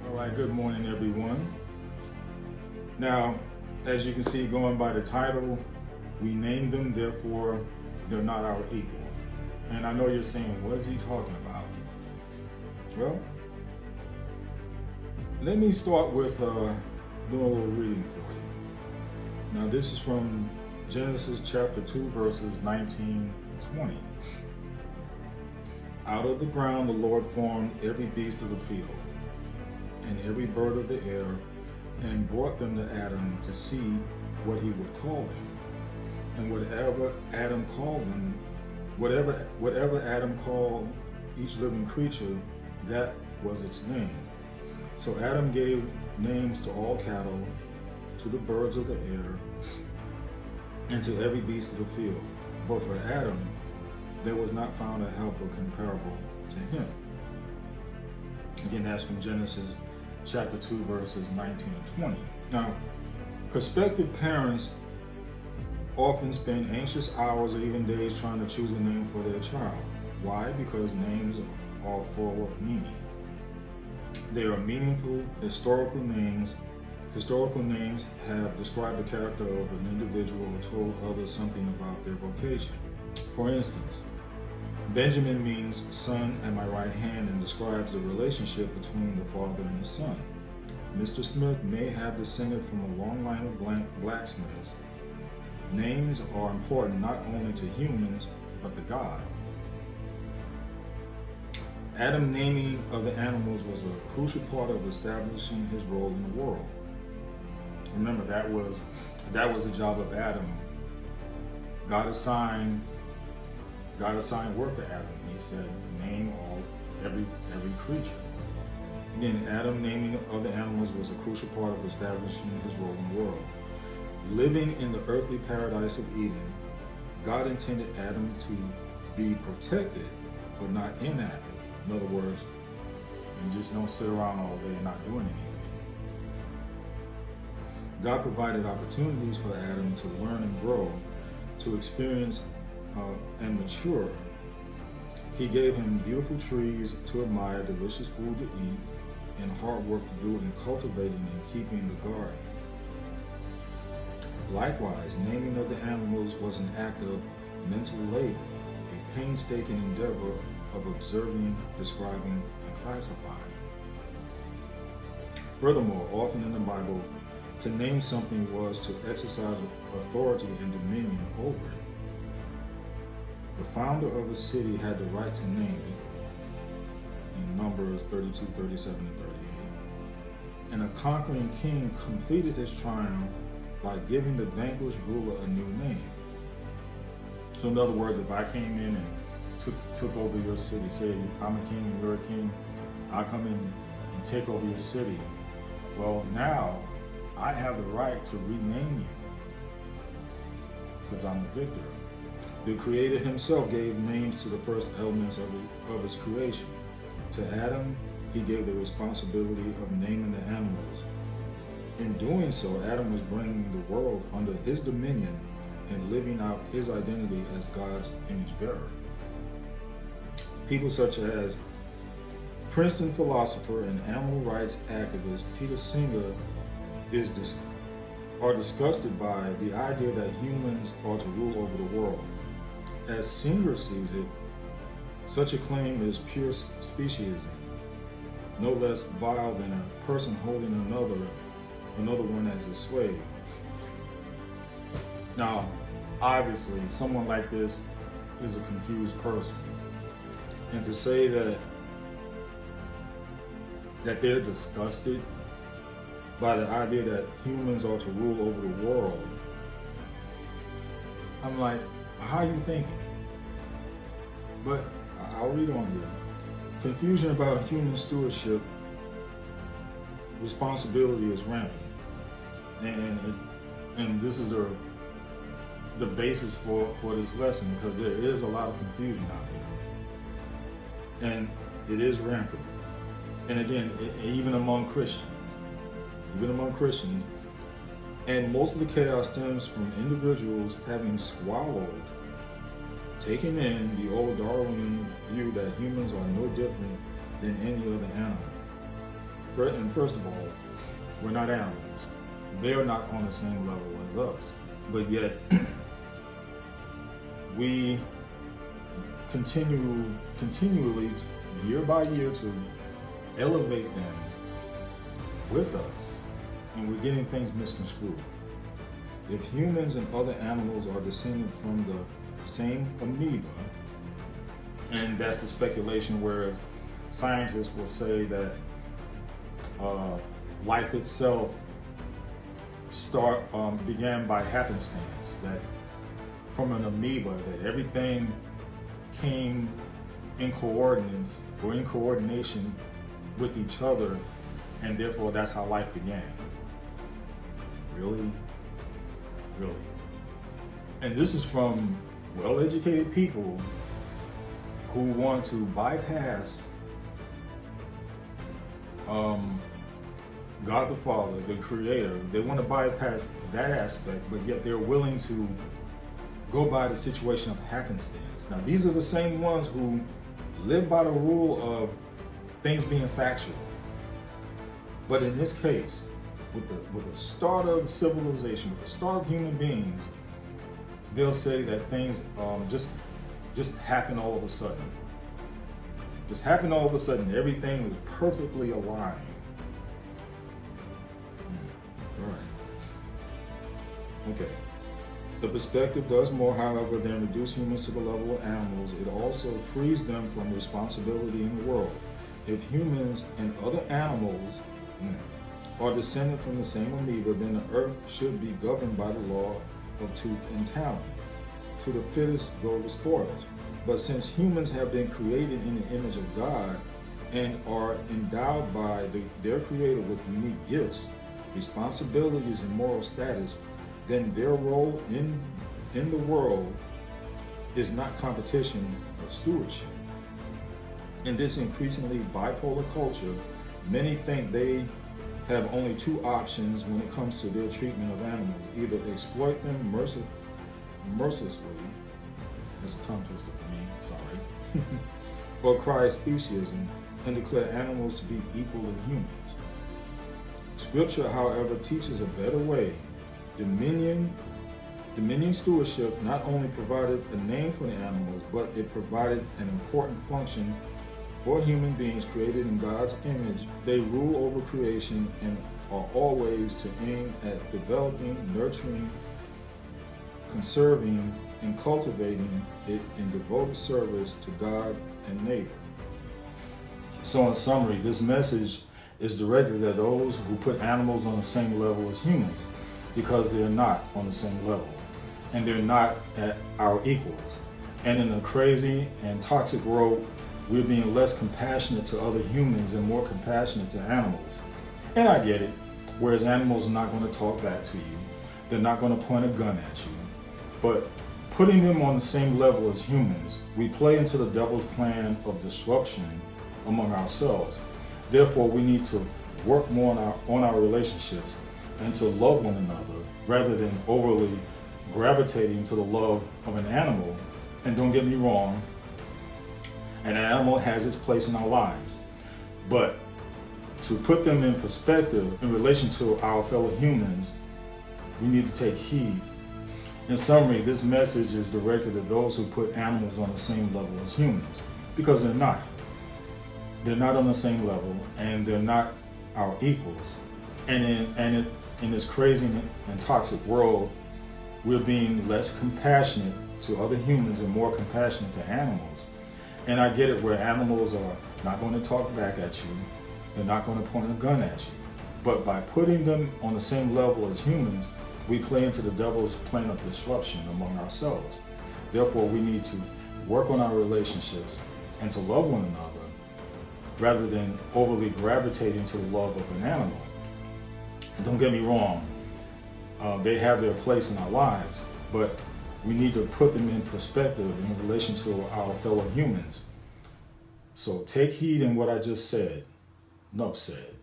All right, good morning, everyone. Now, as you can see, going by the title, we named them, therefore they're not our equal. And I know you're saying, what is he talking about? Well, let me start with doing a little reading for you. Now, this is from Genesis chapter 2, verses 19 and 20. Out of the ground the Lord formed every beast of the field and every bird of the air, and brought them to Adam to see what he would call them. And whatever Adam called them, whatever Adam called each living creature, that was its name. So Adam gave names to all cattle, to the birds of the air, and to every beast of the field. But for Adam, there was not found a helper comparable to him. Again, that's from Genesis chapter 2, verses 19 and 20. Now, prospective parents often spend anxious hours or even days trying to choose a name for their child. Why? Because names are full of meaning. They are meaningful historical names. Historical names have described the character of an individual or told others something about their vocation. For instance, Benjamin means son at my right hand and describes the relationship between the father and the son. Mr. Smith may have descended from a long line of blacksmiths. Names are important not only to humans, but to God. Adam's naming of the animals was a crucial part of establishing his role in the world. Remember, that was the job of Adam. God assigned work to Adam. He said, name every creature. Again, Adam naming of the animals was a crucial part of establishing his role in the world. Living in the earthly paradise of Eden, God intended Adam to be protected, but not inactive. In other words, you just don't sit around all day and not doing anything. God provided opportunities for Adam to learn and grow, to experience and mature. He gave him beautiful trees to admire, delicious food to eat, and hard work to do in cultivating and keeping the garden. Likewise, naming of the animals was an act of mental labor, a painstaking endeavor of observing, describing, and classifying. Furthermore, often in the Bible, to name something was to exercise authority and dominion over it. The founder of a city had the right to name it, in Numbers 32, 37, and 38. And a conquering king completed his triumph by giving the vanquished ruler a new name. So in other words, if I came in and took over your city, say I'm a king and you're a king, I come in and take over your city. Well, now I have the right to rename you because I'm the victor. The Creator himself gave names to the first elements of his creation. To Adam, he gave the responsibility of naming the animals. In doing so, Adam was bringing the world under his dominion and living out his identity as God's image bearer. People such as Princeton philosopher and animal rights activist Peter Singer are disgusted by the idea that humans are to rule over the world. As Singer sees it, such a claim is pure speciesism, no less vile than a person holding another one as a slave. Now, obviously, someone like this is a confused person. And to say that they're disgusted by the idea that humans are to rule over the world, I'm like, how are you thinking? But I'll read on here. Confusion about human stewardship responsibility is rampant. And this is the basis for this lesson, because there is a lot of confusion out there. And it is rampant. And again, even among Christians. And most of the chaos stems from individuals having swallowed, taking in the old Darwinian view that humans are no different than any other animal. And first of all, we're not animals. They're not on the same level as us. But yet, we continually, year by year, to elevate them with us, and we're getting things misconstrued. If humans and other animals are descended from the same amoeba, and that's the speculation, whereas scientists will say that life itself began by happenstance, that from an amoeba, that everything came in coordinates or in coordination with each other, and therefore that's how life began. Really? Really? And this is from well-educated people who want to bypass God the Father, the Creator. They want to bypass that aspect, but yet they're willing to go by the situation of happenstance. Now, these are the same ones who live by the rule of things being factual. But in this case, with the start of civilization, with the start of human beings, they'll say that things just happen all of a sudden. Just happened all of a sudden. Everything was perfectly aligned. All right. Okay. The perspective does more, however, than reduce humans to the level of animals. It also frees them from responsibility in the world. If humans and other animals are descended from the same amoeba, then the earth should be governed by the law of tooth and talon. To the fittest go the spoils. But since humans have been created in the image of God and are endowed by their Creator with unique gifts, responsibilities, and moral status, then their role in the world is not competition but stewardship. In this increasingly bipolar culture, many think they have only two options when it comes to their treatment of animals: either exploit them mercilessly, that's a tongue twister for me, sorry, or cry speciesism and declare animals to be equal to humans. Scripture, however, teaches a better way. Dominion stewardship not only provided a name for the animals, but it provided an important function for human beings created in God's image. They rule over creation and are always to aim at developing, nurturing, conserving, and cultivating it in devoted service to God and neighbor. So in summary, this message is directed at those who put animals on the same level as humans, because they're not on the same level, and they're not at our equals. And in a crazy and toxic world, we're being less compassionate to other humans and more compassionate to animals. And I get it, whereas animals are not going to talk back to you. They're not going to point a gun at you. But putting them on the same level as humans, we play into the devil's plan of disruption among ourselves. Therefore, we need to work more on our relationships and to love one another rather than overly gravitating to the love of an animal. And don't get me wrong, an animal has its place in our lives. But to put them in perspective in relation to our fellow humans, we need to take heed. In summary, this message is directed at those who put animals on the same level as humans, because they're not. They're not on the same level, and they're not our equals. And in this crazy and toxic world, we're being less compassionate to other humans and more compassionate to animals. And I get it, where animals are not going to talk back at you. They're not going to point a gun at you. But by putting them on the same level as humans, we play into the devil's plan of disruption among ourselves. Therefore, we need to work on our relationships and to love one another rather than overly gravitating to the love of an animal. Don't get me wrong, they have their place in our lives, but we need to put them in perspective in relation to our fellow humans. So take heed in what I just said. Enough said.